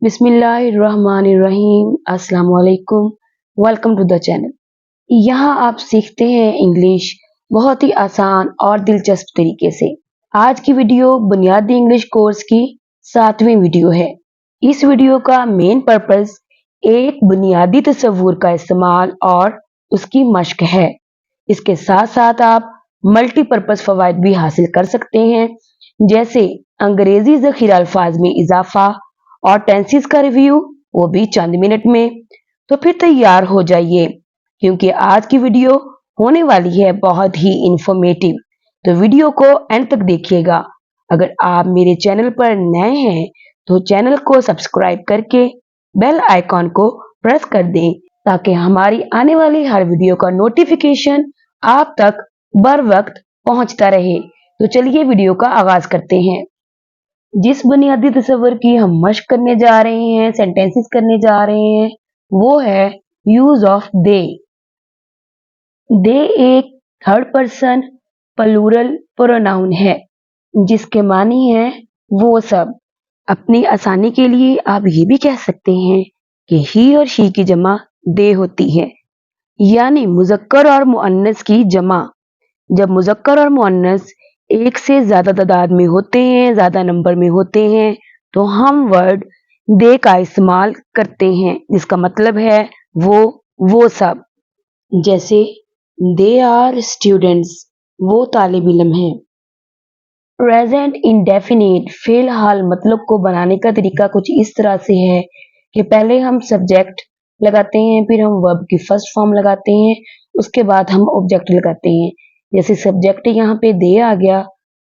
बिस्मिल्लाहिर्रहमानिर्रहीम। अस्सलाम वालेकुम। Welcome to the channel. यहाँ आप सीखते हैं इंग्लिश बहुत ही आसान और दिलचस्प तरीके से। आज की वीडियो बुनियादी इंग्लिश कोर्स की 7वीं वीडियो है। इस वीडियो का मेन पर्पस एक बुनियादी तस्वुर का इस्तेमाल और उसकी मश्क है। इसके साथ साथ आप मल्टीपर्पज फवाइद भी हासिल कर सकते हैं, जैसे अंग्रेजी ज़ख़ीरा अल्फाज में इजाफा और टेंसेस का रिव्यू, वो भी चंद मिनट में। तो फिर तैयार हो जाइए, क्योंकि आज की वीडियो होने वाली है बहुत ही इंफॉर्मेटिव। तो वीडियो को एंड तक देखिएगा। अगर आप मेरे चैनल पर नए हैं तो चैनल को सब्सक्राइब करके बेल आइकॉन को प्रेस कर दें, ताकि हमारी आने वाली हर वीडियो का नोटिफिकेशन आप तक बर वक्त पहुंचता रहे। तो चलिए वीडियो का आगाज करते हैं। जिस बुनियादी तस्वर की हम मश्क करने जा रहे हैं, सेंटेंसेस करने जा रहे हैं, वो है यूज ऑफ दे। दे एक थर्ड पर्सन प्लूरल प्रोनाउन है, जिसके मानी है वो सब। अपनी आसानी के लिए आप ये भी कह सकते हैं कि ही और शी की जमा दे होती है, यानी मुज़क्कर और मुअन्नस की जमा। जब मुज़क्कर और मुअन्नस एक से ज्यादा तादाद में होते हैं, ज्यादा नंबर में होते हैं, तो हम वर्ड दे का इस्तेमाल करते हैं, जिसका मतलब है वो सब। जैसे दे आर स्टूडेंट्स, वो तालिब इल्म हैं। प्रेजेंट इंडेफिनिट फिलहाल मतलब को बनाने का तरीका कुछ इस तरह से है कि पहले हम सब्जेक्ट लगाते हैं, फिर हम वर्ब की फर्स्ट फॉर्म लगाते हैं, उसके बाद हम ऑब्जेक्ट लगाते हैं। जैसे सब्जेक्ट यहाँ पे दे आ गया,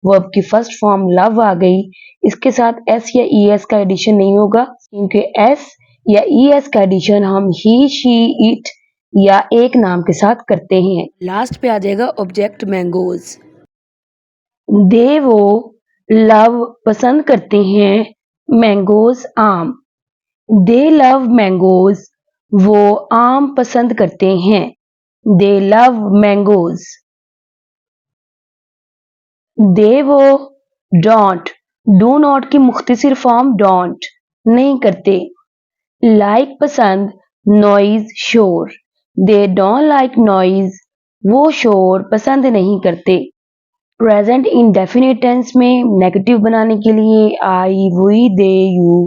वर्ब की फर्स्ट फॉर्म लव आ गई। इसके साथ एस या ई एस का एडिशन नहीं होगा, क्योंकि एस या ई एस का एडिशन हम ही, शी, इट या एक नाम के साथ करते हैं। लास्ट पे आ जाएगा ऑब्जेक्ट मैंगोज। दे वो लव पसंद करते हैं, मैंगोज आम। दे लव मैंगोज, वो आम पसंद करते हैं। दे लव मैंगोज। दे वो डोंट, डू नॉट की मुख्तसर फॉर्म डोंट, नहीं करते। लाइक पसंद, नॉइज शोर। दे डोंट लाइक नॉइज, वो शोर पसंद नहीं करते। प्रेजेंट इंडेफिनिट टेंस में नेगेटिव बनाने के लिए I, we, they, you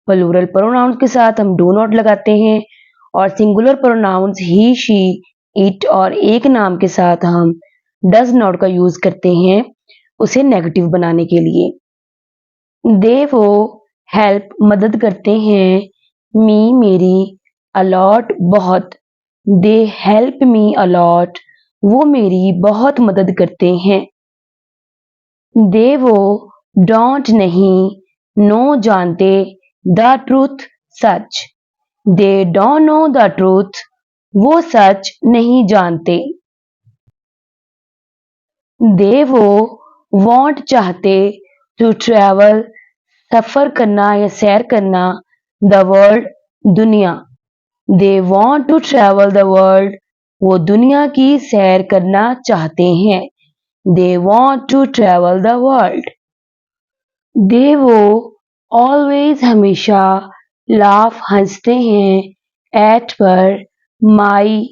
plural pronouns के साथ हम डू नॉट लगाते हैं, और singular pronouns he, she, it और एक नाम के साथ हम डज नॉट का यूज करते हैं, उसे नेगेटिव बनाने के लिए। दे वो हेल्प मदद करते हैं, मी मेरी, अलॉट बहुत। दे हेल्प मी अलॉट, वो मेरी बहुत मदद करते हैं। दे वो डोंट नहीं, नो जानते, the truth such. They don't know the truth, वो सच नहीं जानते। दे वो वांट चाहते, टू ट्रैवल सफर करना या सैर करना, द वर्ल्ड दुनिया। They want to travel the world, वो दुनिया की सैर करना चाहते हैं। They want to travel the world. They वो ऑलवेज हमेशा, लाफ हंसते हैं, एट पर, माई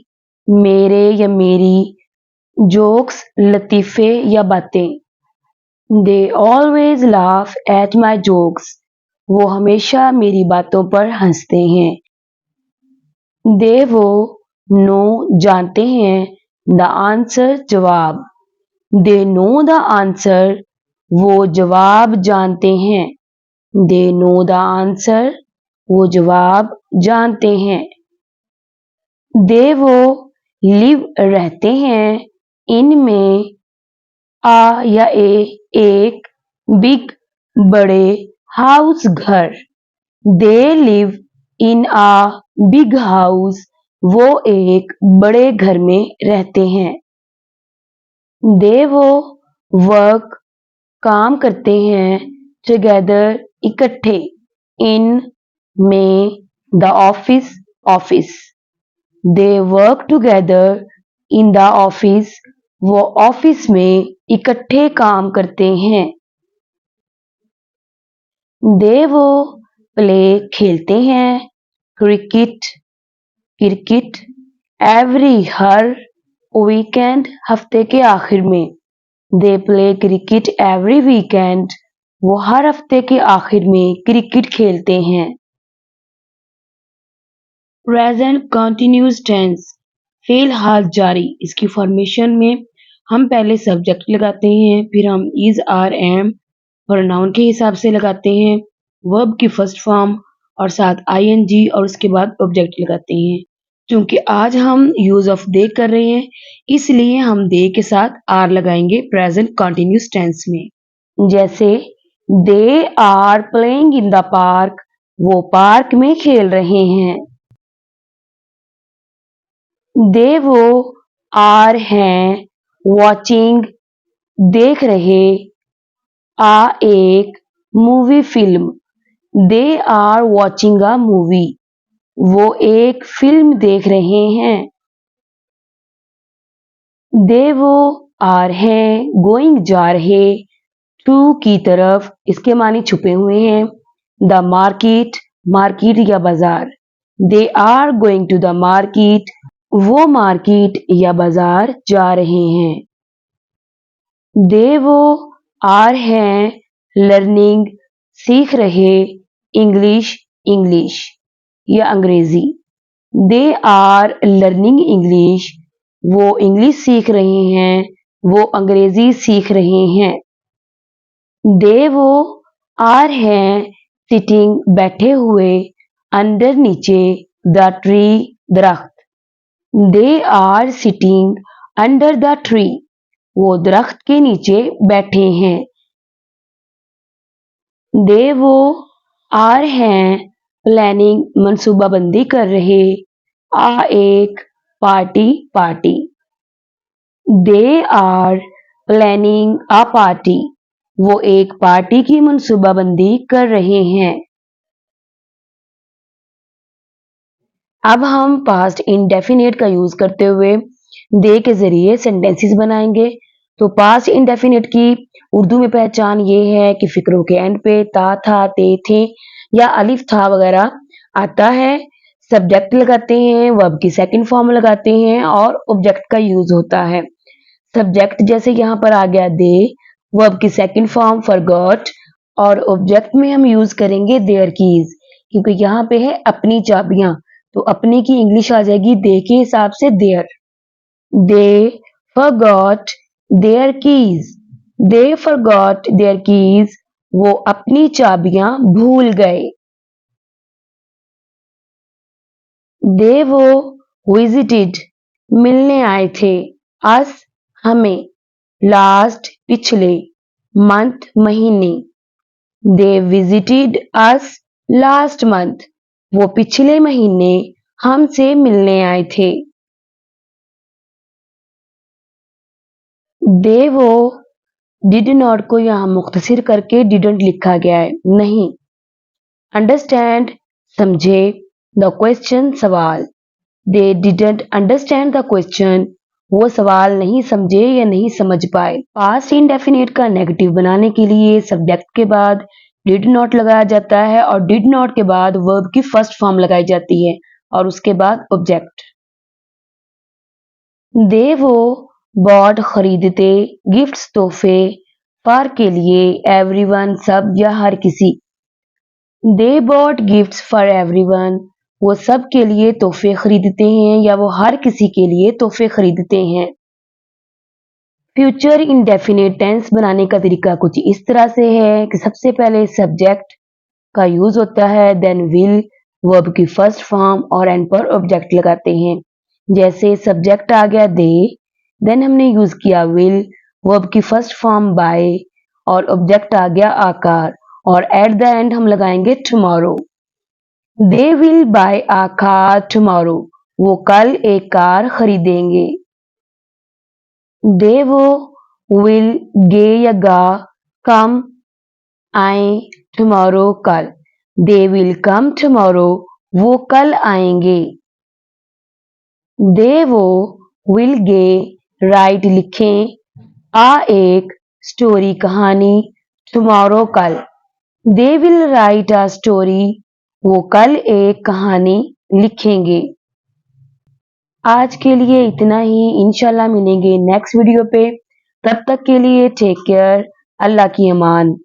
मेरे या मेरी, जोक्स लतीफे या बातें। They always laugh at my jokes, वो हमेशा मेरी बातों पर हंसते हैं। दे वो नो जानते हैं, द आंसर जवाब। दे नो द आंसर, वो जवाब जानते हैं। दे नो द आंसर, वो जवाब जानते हैं। दे वो लिव रहते हैं, इनमें, आ या एक, बिग बड़े, हाउस घर। They live in a big house, वो एक बड़े घर में रहते हैं। दे वो वर्क काम करते हैं, टुगेदर इकट्ठे, इन में, the office office. They work together in the office, वो ऑफिस में इकट्ठे काम करते हैं। दे वो प्ले खेलते हैं, क्रिकेट क्रिकेट, एवरी हर वीकेंड हफ्ते के आखिर में, they play cricket every weekend, वो हर हफ्ते के आखिर में क्रिकेट खेलते हैं। प्रेजेंट कंटिन्यूस टेंस, फेल हाल जारी, इसकी फॉर्मेशन में हम पहले सब्जेक्ट लगाते हैं, फिर हम इज आर एम प्रोनाउन के हिसाब से लगाते हैं, वर्ब की फर्स्ट फॉर्म और साथ आईएनजी और उसके बाद ऑब्जेक्ट लगाते हैं। क्योंकि आज हम यूज ऑफ दे कर रहे हैं, इसलिए हम दे के साथ आर लगाएंगे प्रेजेंट कंटिन्यूस टेंस में। जैसे they are playing in the park, वो पार्क में खेल रहे हैं। दे वो आर हैं वॉचिंग देख रहे आ एक movie film, they are watching a movie, वो एक फिल्म देख रहे हैं। दे वो आर हैं गोइंग जा रहे टू की तरफ, इसके मानी छुपे हुए हैं, द मार्केट मार्केट या बाजार, they are going to the market, वो मार्केट या बाजार जा रहे हैं। दे वो आर हैं लर्निंग सीख रहे इंग्लिश इंग्लिश या अंग्रेजी, दे आर लर्निंग इंग्लिश, वो इंग्लिश सीख रहे हैं, वो अंग्रेजी सीख रहे हैं। दे वो आर हैं सिटिंग बैठे हुए अंडर नीचे द ट्री दरख्त, they are sitting under the tree, वो दरख्त के नीचे बैठे हैं। दे वो आर हैं प्लानिंग मनसूबाबंदी कर रहे आ एक party party, they are planning a party, वो एक पार्टी की मनसूबाबंदी कर रहे हैं। अब हम पास्ट इंडेफिनिट का यूज करते हुए दे के जरिए सेंटेंसेस बनाएंगे। तो पास्ट इंडेफिनिट की उर्दू में पहचान ये है कि फिक्रों के एंड पे ता था ते थे या अलिफ था वगैरह आता है, सब्जेक्ट लगाते हैं, वर्ब की सेकंड फॉर्म लगाते हैं और ऑब्जेक्ट का यूज होता है। सब्जेक्ट जैसे यहाँ पर आ गया दे, वर्ब की सेकंड फॉर्म फॉरगॉट और ऑब्जेक्ट में हम यूज करेंगे देयर कीज, क्योंकि यहाँ पे है अपनी चाबियां, तो अपने की इंग्लिश आ जाएगी दे के हिसाब से their. They forgot their keys, they forgot their keys, वो अपनी चाबियां भूल गए। दे वो विजिटेड मिलने आए थे, अस हमें, लास्ट पिछले, मंथ महीने, they visited us last month, वो पिछले महीने हमसे मिलने आए थे। दे वो डिड नॉट को यहाँ मुख्तसिर करके डिडंट लिखा गया है, नहीं। अंडरस्टैंड समझे, द क्वेश्चन सवाल, they didn't understand the question, वो सवाल नहीं समझे या नहीं समझ पाए। पास्ट इंडेफिनिट का नेगेटिव बनाने के लिए सब्जेक्ट के बाद डिड नॉट लगाया जाता है और डिड नॉट के बाद वर्ब की फर्स्ट फॉर्म लगाई जाती है और उसके बाद ऑब्जेक्ट। दे वो बॉट खरीदते गिफ्ट्स तोहफे फॉर के लिए एवरीवन सब या हर किसी, they bought gifts for everyone, वो सब के लिए तोहफे खरीदते हैं या वो हर किसी के लिए तोहफे खरीदते हैं। फ्यूचर इंडेफिनिट टेंस बनाने का तरीका कुछ इस तरह से है कि सबसे पहले सब्जेक्ट का यूज होता है, देन विल, वर्ब की फर्स्ट फॉर्म और एंड पर ऑब्जेक्ट लगाते हैं। जैसे सब्जेक्ट आ गया दे, देन हमने यूज किया विल, वर्ब की फर्स्ट फॉर्म बाय और ऑब्जेक्ट आ गया आकार और एट द एंड हम लगाएंगे tomorrow. They will buy a car tomorrow, वो कल एक कार खरीदेंगे। दे वो विल गे या गा कम आए टुमारो कल, दे विल कम टुमारो, वो कल आएंगे। दे वो विल गे राइट लिखें आ एक स्टोरी कहानी टुमारो कल, they will write a story वो कल एक कहानी लिखेंगे। आज के लिए इतना ही, इंशाल्लाह मिलेंगे नेक्स्ट वीडियो पे। तब तक के लिए टेक केयर, अल्लाह की अमान।